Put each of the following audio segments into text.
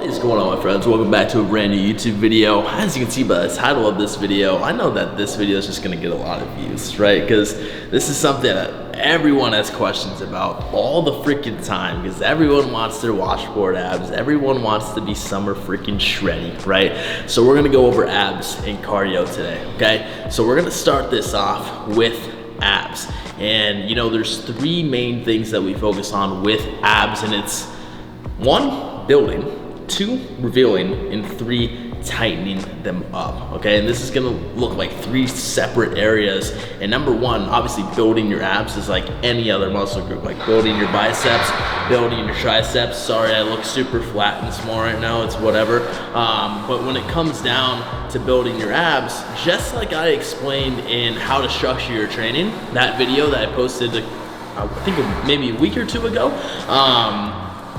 What is going on, my friends? Welcome back to a brand new YouTube video. As you can see by the title of this video, I know that this video is just gonna get a lot of views, right? Because this is something that everyone has questions about all the freaking time, because everyone wants their washboard abs, everyone wants to be summer freaking shreddy, right? So we're gonna go over abs and cardio today, okay? So we're gonna start this off with abs. And you know, there's three main things that we focus on with abs, and it's one, building, two, revealing, and three, tightening them up, okay? And this is gonna look like three separate areas. And number one, obviously building your abs is like any other muscle group, like building your biceps, building your triceps. Sorry, I look super flat and small right now, it's whatever. But when it comes down to building your abs, just like I explained in how to structure your training, that video that I posted, I think maybe a week or two ago,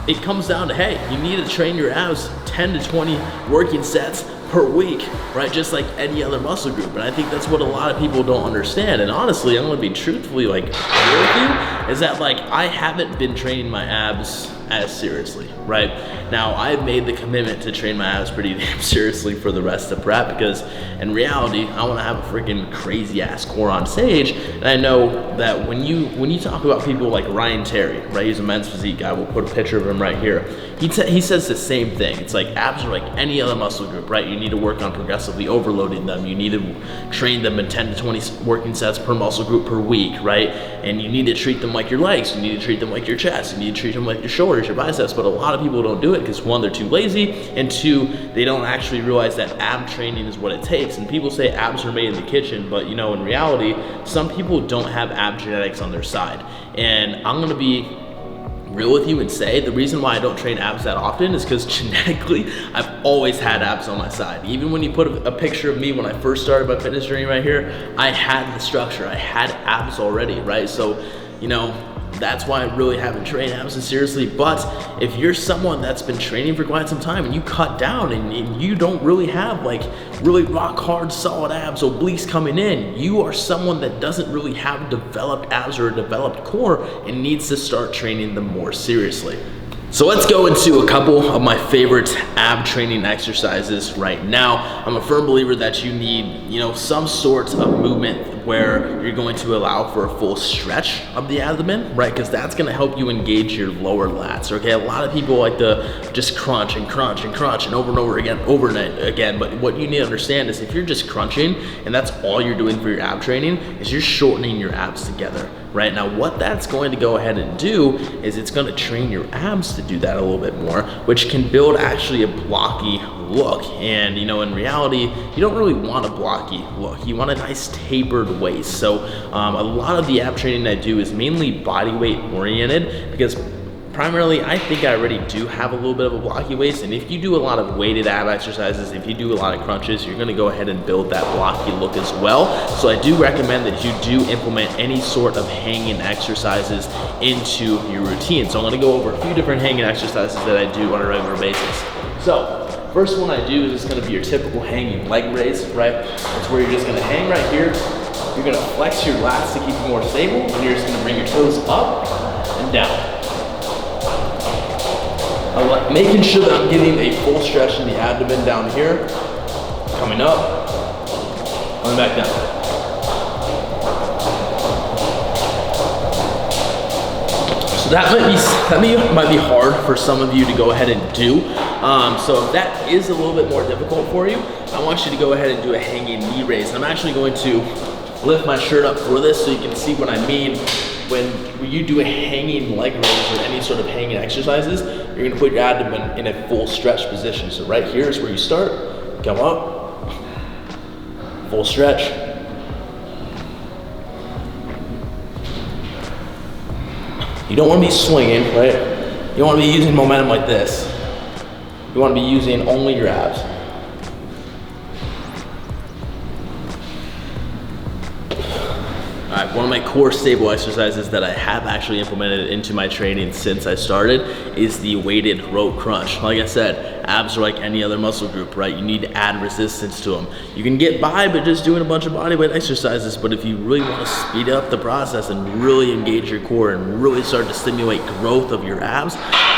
it comes down to, hey, you need to train your abs 10 to 20 working sets per week, right? Just like any other muscle group. And I think that's what a lot of people don't understand. And honestly, I'm gonna be truthfully like real with you, is that like I haven't been training my abs as seriously, right? Now, I've made the commitment to train my abs pretty damn seriously for the rest of prep, because in reality, I wanna have a freaking crazy ass core on stage. And I know that when you talk about people like Ryan Terry, right? He's a men's physique guy, we'll put a picture of him right here. He says the same thing. It's like abs are like any other muscle group, right? You need to work on progressively overloading them. You need to train them in 10 to 20 working sets per muscle group per week, right? And you need to treat them like your legs. You need to treat them like your chest. You need to treat them like your shoulders, your biceps. But a lot of people don't do it because one, they're too lazy, and two, they don't actually realize that ab training is what it takes. And people say abs are made in the kitchen, but you know, in reality, some people don't have ab genetics on their side. And I'm gonna be real with you and say the reason why I don't train abs that often is because genetically I've always had abs on my side. Even when you put a picture of me when I first started my fitness journey right here, I had the structure, I had abs already, right? So, you know, that's why I really haven't trained abs as seriously. But if you're someone that's been training for quite some time and you cut down and you don't really have like really rock hard solid abs, obliques coming in, you are someone that doesn't really have developed abs or a developed core and needs to start training them more seriously. So let's go into a couple of my favorite ab training exercises right now. I'm a firm believer that you need, you know, some sort of movement where you're going to allow for a full stretch of the abdomen, right? Because that's gonna help you engage your lower lats, okay? A lot of people like to just crunch and crunch and crunch and over again. But what you need to understand is if you're just crunching and that's all you're doing for your ab training, is you're shortening your abs together, right? Now, what that's going to go ahead and do is it's gonna train your abs to do that a little bit more, which can build actually a blocky look. And you know, in reality, you don't really want a blocky look. You want a nice tapered waist. So a lot of the ab training I do is mainly body weight oriented, because primarily I think I already do have a little bit of a blocky waist. And if you do a lot of weighted ab exercises, if you do a lot of crunches, you're gonna go ahead and build that blocky look as well. So I do recommend that you do implement any sort of hanging exercises into your routine. So I'm gonna go over a few different hanging exercises that I do on a regular basis. So first one I do is just gonna be your typical hanging leg raise, right? It's where you're just gonna hang right here. You're gonna flex your lats to keep you more stable, and you're just gonna bring your toes up and down. Making sure that I'm getting a full stretch in the abdomen down here, coming up, coming back down. So that might be hard for some of you to go ahead and do. So if that is a little bit more difficult for you, I want you to go ahead and do a hanging knee raise. I'm actually going to lift my shirt up for this so you can see what I mean. When you do a hanging leg raise or any sort of hanging exercises, you're gonna put your abdomen in a full stretch position. So right here is where you start, come up, full stretch. You don't wanna be swinging, right? You don't wanna be using momentum like this. You wanna be using only your abs. All right, one of my core stable exercises that I have actually implemented into my training since I started is the weighted rope crunch. Like I said, abs are like any other muscle group, right? You need to add resistance to them. You can get by by just doing a bunch of bodyweight exercises, but if you really want to speed up the process and really engage your core and really start to stimulate growth of your abs,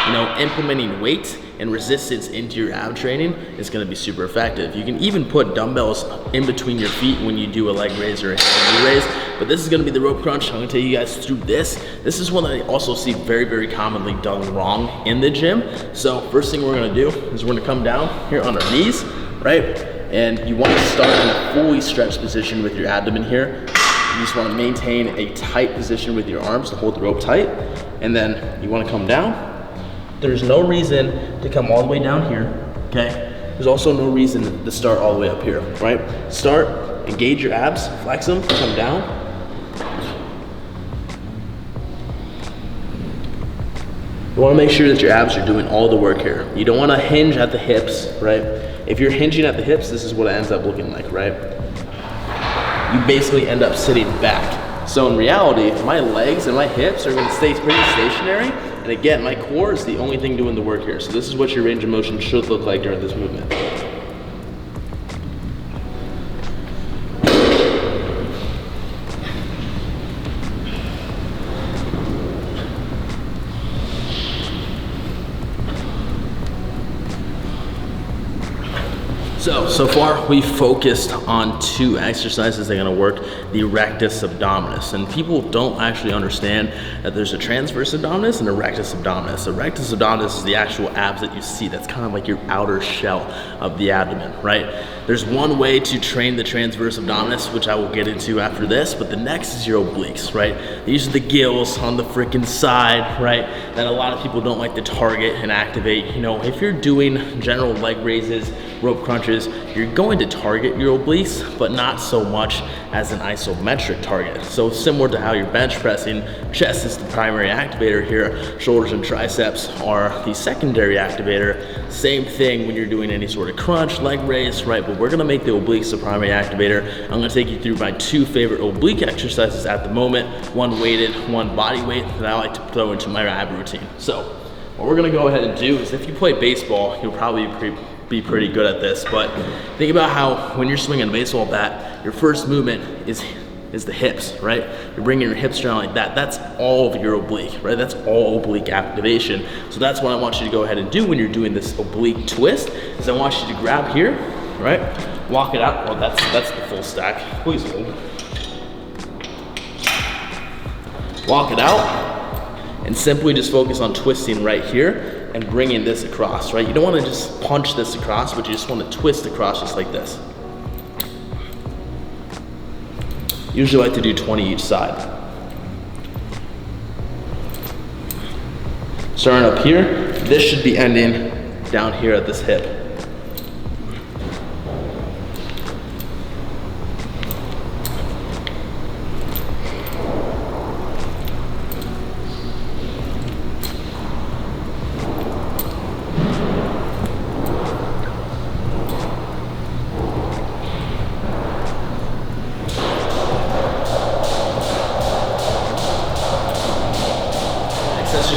you know, implementing weight and resistance into your ab training is gonna be super effective. You can even put dumbbells in between your feet when you do a leg raise or a knee raise, but this is gonna be the rope crunch. I'm gonna take you guys through this. This is one that I also see very, very commonly done wrong in the gym. So first thing we're gonna do is we're gonna come down here on our knees, right? And you wanna start in a fully stretched position with your abdomen here. You just wanna maintain a tight position with your arms to hold the rope tight. And then you wanna come down. There's no reason to come all the way down here, okay? There's also no reason to start all the way up here, right? Start, engage your abs, flex them, come down. You wanna make sure that your abs are doing all the work here. You don't wanna hinge at the hips, right? If you're hinging at the hips, this is what it ends up looking like, right? You basically end up sitting back. So in reality, my legs and my hips are gonna stay pretty stationary. And again, my core is the only thing doing the work here. So this is what your range of motion should look like during this movement. So far we've focused on 2 exercises that are gonna work the rectus abdominis. And people don't actually understand that there's a transverse abdominis and a rectus abdominis. The rectus abdominis is the actual abs that you see. That's kind of like your outer shell of the abdomen, right? There's one way to train the transverse abdominis, which I will get into after this, but the next is your obliques, right? These are the gills on the freaking side, right? That a lot of people don't like to target and activate. You know, if you're doing general leg raises, rope crunches, you're going to target your obliques, but not so much as an isometric target. So similar to how you're bench pressing, chest is the primary activator here, shoulders and triceps are the secondary activator. Same thing when you're doing any sort of crunch, leg raise, right? But we're gonna make the obliques the primary activator. I'm gonna take you through my 2 favorite oblique exercises at the moment, one weighted, one body weight, that I like to throw into my ab routine. So what we're gonna go ahead and do is, if you play baseball, you'll probably be pretty good at this, but think about how when you're swinging a baseball bat, your first movement is the hips, right? You're bringing your hips down like that. That's all of your oblique, right? That's all oblique activation. So that's what I want you to go ahead and do when you're doing this oblique twist, is I want you to grab here, right? Walk it out. Well, that's the full stack. Please hold. Walk it out and simply just focus on twisting right here and bringing this across, right? You don't want to just punch this across, but you just want to twist across just like this. Usually I like to do 20 each side. Starting up here, this should be ending down here at this hip.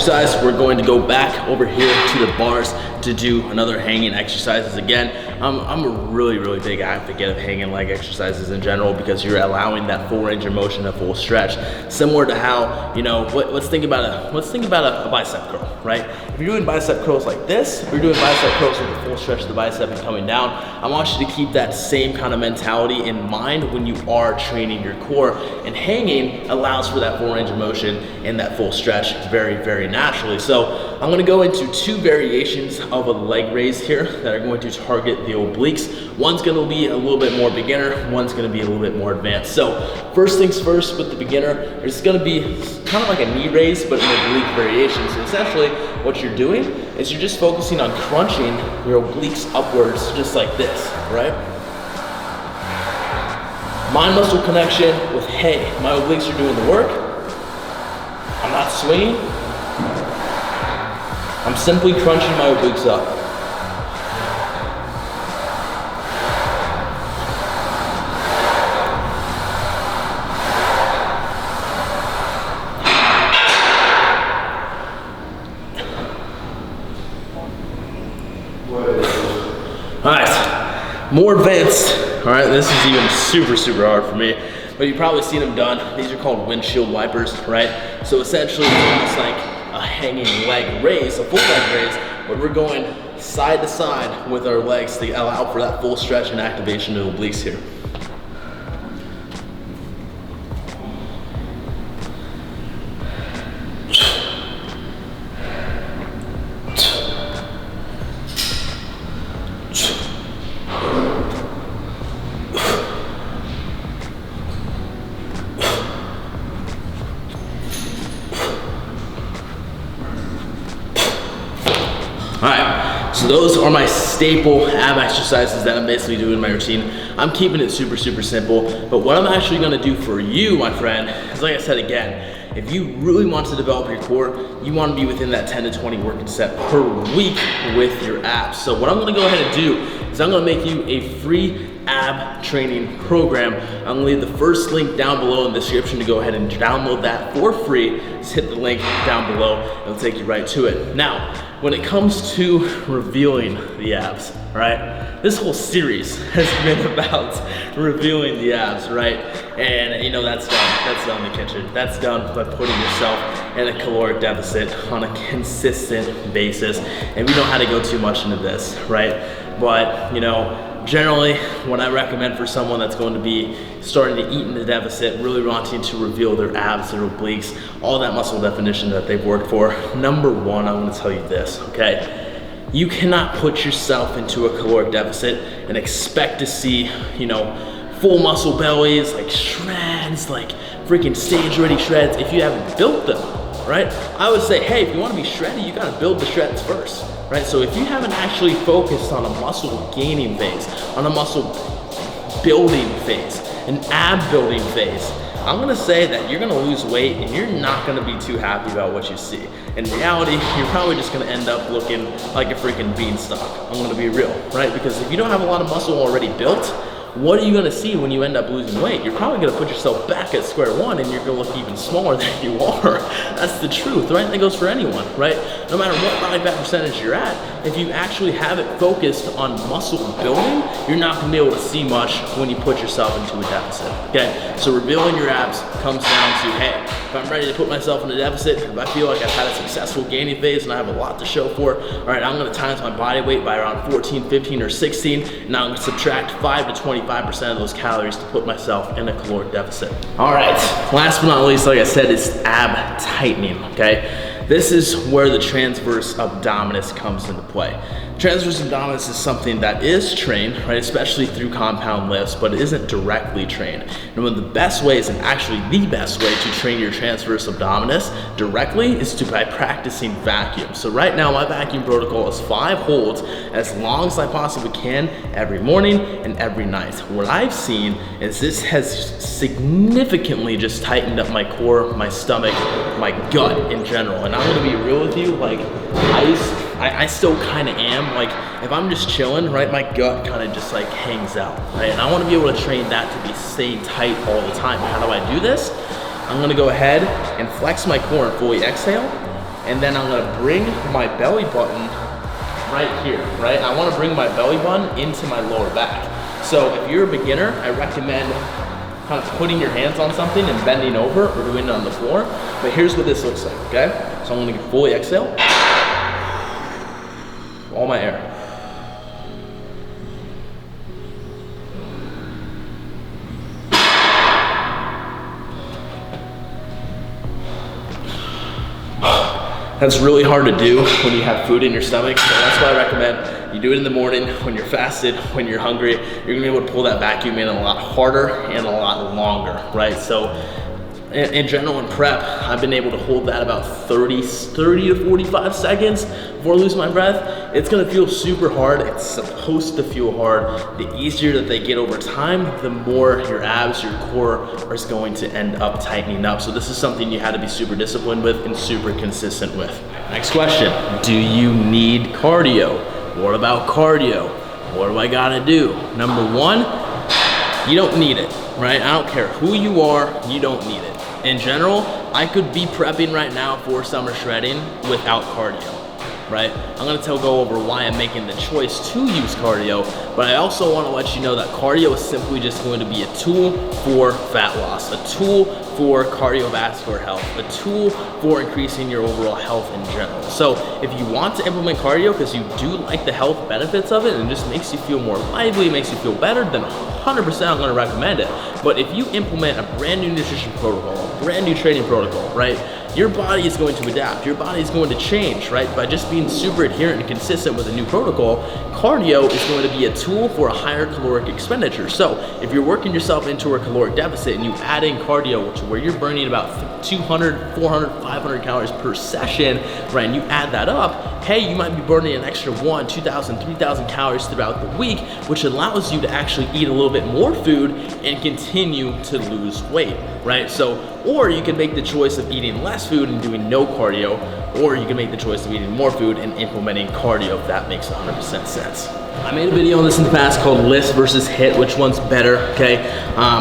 Exercise, we're going to go back over here to the bars to do another hanging exercises again. I'm a really big advocate of hanging leg exercises in general, because you're allowing that full range of motion, a full stretch. Similar to how, you know, let's think about a bicep curl, right? If you're doing bicep curls like this, if you're doing bicep curls with a full stretch of the bicep and coming down, I want you to keep that same kind of mentality in mind when you are training your core. And hanging allows for that full range of motion and that full stretch very naturally. So I'm gonna go into 2 variations of a leg raise here that are going to target the obliques. One's gonna be a little bit more beginner, one's gonna be a little bit more advanced. So first things first with the beginner, it's gonna be kind of like a knee raise, but an oblique variation. So essentially what you're doing is you're just focusing on crunching your obliques upwards just like this, right? Mind muscle connection with, hey, my obliques are doing the work. I'm not swinging. I'm simply crunching my obliques up. All right, more advanced. All right, this is even super hard for me, but you've probably seen them done. These are called windshield wipers, right? So essentially it's almost like a hanging leg raise, a full leg raise, but we're going side to side with our legs to allow for that full stretch and activation of the obliques here. Alright, so those are my staple ab exercises that I'm basically doing in my routine. I'm keeping it super simple, but what I'm actually gonna do for you, my friend, is like I said again, if you really want to develop your core, you wanna be within that 10 to 20 working set per week with your abs. So what I'm gonna go ahead and do is I'm gonna make you a free ab training program. I'm gonna leave the first link down below in the description to go ahead and download that for free. Just hit the link down below, it'll take you right to it. Now, when it comes to revealing the abs, right? This whole series has been about revealing the abs, right? And you know, that's done in the kitchen. That's done by putting yourself in a caloric deficit on a consistent basis. And we don't have to go too much into this, right? But you know, generally, what I recommend for someone that's going to be starting to eat in the deficit, really wanting to reveal their abs, their obliques, all that muscle definition that they've worked for, number one, I'm gonna tell you this, okay? You cannot put yourself into a caloric deficit and expect to see, you know, full muscle bellies, like shreds, like freaking stage ready shreds if you haven't built them, right? I would say, hey, if you wanna be shreddy, you gotta build the shreds first. Right, so if you haven't actually focused on a muscle gaining phase, on a muscle building phase, an ab building phase, I'm gonna say that you're gonna lose weight and you're not gonna be too happy about what you see. In reality, you're probably just gonna end up looking like a freaking beanstalk. I'm gonna be real, right? Because if you don't have a lot of muscle already built, what are you gonna see when you end up losing weight? You're probably gonna put yourself back at square one and you're gonna look even smaller than you are. That's the truth, right? That goes for anyone, right? No matter what body fat percentage you're at, if you actually have it focused on muscle building, you're not gonna be able to see much when you put yourself into a deficit, okay? So revealing your abs comes down to, hey, if I'm ready to put myself in a deficit, if I feel like I've had a successful gaining phase and I have a lot to show for, all right, I'm gonna times my body weight by around 14, 15, or 16, and I'm gonna subtract 5 to 25% of those calories to put myself in a caloric deficit. All right, last but not least, like I said, is ab tightening, okay? This is where the transverse abdominis comes into play. Transverse abdominis is something that is trained, right, especially through compound lifts, but it isn't directly trained. And one of the best ways, and actually the best way to train your transverse abdominis directly is by practicing vacuum. So right now, my vacuum protocol is 5 holds as long as I possibly can every morning and every night. What I've seen is this has significantly just tightened up my core, my stomach, my gut in general. And I'm gonna be real with you, like I still kind of am, like if I'm just chilling, right, my gut kind of just like hangs out, right? And I want to be able to train that to be staying tight all the time. How do I do this? I'm gonna go ahead and flex my core and fully exhale, and then I'm gonna bring my belly button right here, right? I want to bring my belly button into my lower back. So if you're a beginner, I recommend kind of putting your hands on something and bending over or doing it on the floor. But here's what this looks like, okay? So I'm gonna fully exhale. All my air. That's really hard to do when you have food in your stomach, so that's why I recommend you do it in the morning when you're fasted, when you're hungry. You're gonna be able to pull that vacuum in a lot harder and a lot longer, right? So in general, in prep, I've been able to hold that about 30 to 45 seconds before I lose my breath. It's gonna feel super hard. It's supposed to feel hard. The easier that they get over time, the more your abs, your core is going to end up tightening up. So this is something you had to be super disciplined with and super consistent with. Next question, do you need cardio? What about cardio? What do I gotta do? Number one, you don't need it, right? I don't care who you are, you don't need it. In general, I could be prepping right now for summer shredding without cardio. right? I'm gonna go over why I'm making the choice to use cardio, but I also wanna let you know that cardio is simply just going to be a tool for fat loss, a tool for cardiovascular health, a tool for increasing your overall health in general. So if you want to implement cardio because you do like the health benefits of it and it just makes you feel more lively, makes you feel better, then 100% I'm gonna recommend it. But if you implement a brand new nutrition protocol, a brand new training protocol, right? Your body is going to adapt, your body is going to change, right? By just being super adherent and consistent with a new protocol, cardio is going to be a tool for a higher caloric expenditure. So if you're working yourself into a caloric deficit and you add in cardio, to where you're burning about 200, 400, 500 calories per session, right? And you add that up, hey, you might be burning an extra 1, 2,000, 3,000 calories throughout the week, which allows you to actually eat a little bit more food and continue to lose weight, right? So, or you can make the choice of eating less food and doing no cardio, or you can make the choice of eating more food and implementing cardio, if that makes 100% sense. I made a video on this in the past called list versus hit, which one's better, okay?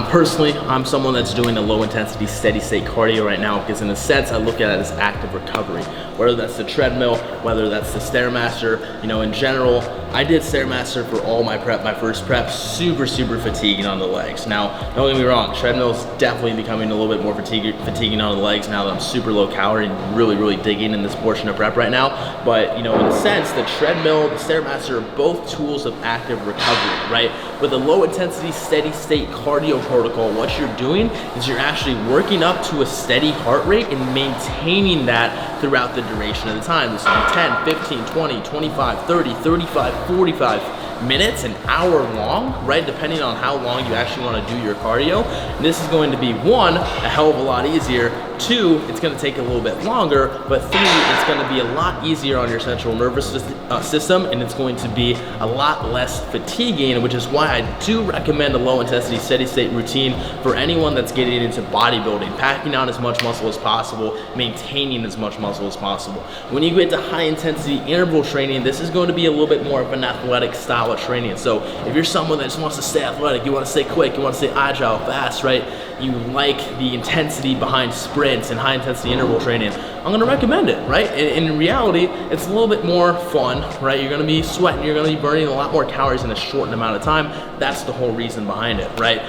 Personally, I'm someone that's doing a low intensity, steady state cardio right now because in a sense, I look at it as active recovery. Whether that's the treadmill, whether that's the Stairmaster, you know, in general, I did Stairmaster for all my prep, my first prep, super fatiguing on the legs. Now, don't get me wrong, treadmill's definitely becoming a little bit more fatiguing on the legs now that I'm super low calorie and really digging in this portion of prep right now. But, you know, in a sense, the treadmill, the Stairmaster are both tools of active recovery, right? With a low intensity, steady state cardio protocol, what you're doing is you're actually working up to a steady heart rate and maintaining that throughout the duration of the time. This will be 10, 15, 20, 25, 30, 35, 45 minutes, an hour long, right? Depending on how long you actually want to do your cardio. And this is going to be, one, a hell of a lot easier. Two, it's going to take a little bit longer, but three, it's going to be a lot easier on your central nervous system, and it's going to be a lot less fatiguing, which is why I do recommend a low intensity steady state routine for anyone that's getting into bodybuilding, packing on as much muscle as possible, maintaining as much muscle as possible. When you get to high intensity interval training, this is going to be a little bit more of an athletic style of training. So if you're someone that just wants to stay athletic, you want to stay quick, you want to stay agile, fast, right? You like the intensity behind sprints and high intensity interval training, I'm going to recommend it, right? And in reality, it's a little bit more fun, right? You're going to be sweating, you're going to be burning a lot more calories in a short amount of time. That's the whole reason behind it, right?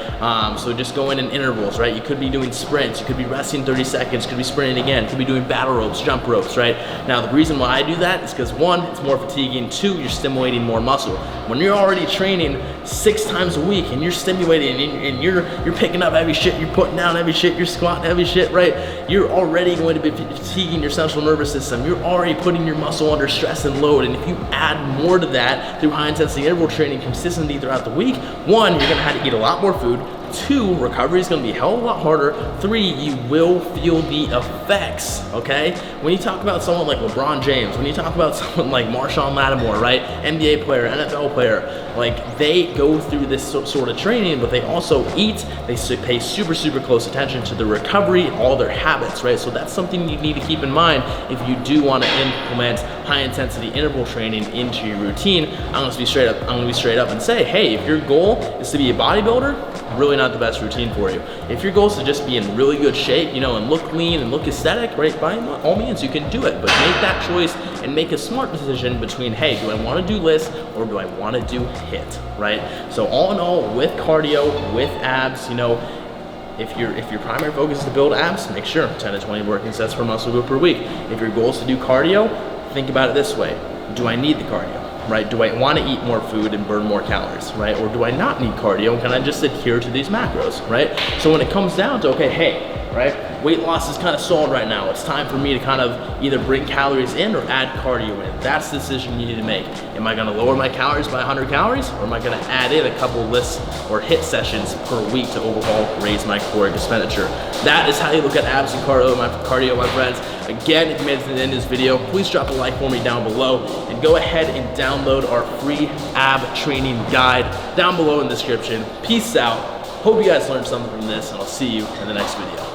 So just go in intervals, right? You could be doing sprints, you could be resting 30 seconds, could be sprinting again, could be doing battle ropes, jump ropes, right? Now the reason why I do that is because one, it's more fatiguing, two, you're stimulating more muscle. When you're already training 6 times a week and you're stimulating and you're picking up heavy shit, you're putting down heavy shit, you're squatting heavy shit, right? You're already going to be fatiguing your central nervous system. You're already putting your muscle under stress and load. And if you add more to that through high intensity interval training consistently throughout the week, one, you're gonna have to eat a lot more food. Two, recovery is going to be a hell of a lot harder. Three, you will feel the effects, okay? When you talk about someone like LeBron James, when you talk about someone like Marshawn Lattimore, right? NBA player, NFL player, like they go through this sort of training, but they also eat, they pay super close attention to the recovery, all their habits, right? So that's something you need to keep in mind if you do want to implement high intensity interval training into your routine. I'm going to be straight up and say, hey, if your goal is to be a bodybuilder, really not the best routine for you. If your goal is to just be in really good shape, you know, and look lean and look aesthetic, right, by all means you can do it, but make that choice and make a smart decision between, hey, do I want to do list or do I want to do hit, right? So all in all, with cardio, with abs, you know, if your primary focus is to build abs, make sure 10 to 20 working sets per muscle group per week. If your goal is to do cardio, think about it this way: do I need the cardio? Right? Do I want to eat more food and burn more calories, right? Or do I not need cardio and can I just adhere to these macros, right? So when it comes down to, okay, hey, right, weight loss is kind of stalled right now. It's time for me to kind of either bring calories in or add cardio in. That's the decision you need to make. Am I going to lower my calories by 100 calories, or am I going to add in a couple lists or hit sessions per week to overall raise my caloric expenditure? That is how you look at abs and cardio, my friends. Again, if you made it to the end of this video, please drop a like for me down below and go ahead and download our free ab training guide down below in the description. Peace out. Hope you guys learned something from this, and I'll see you in the next video.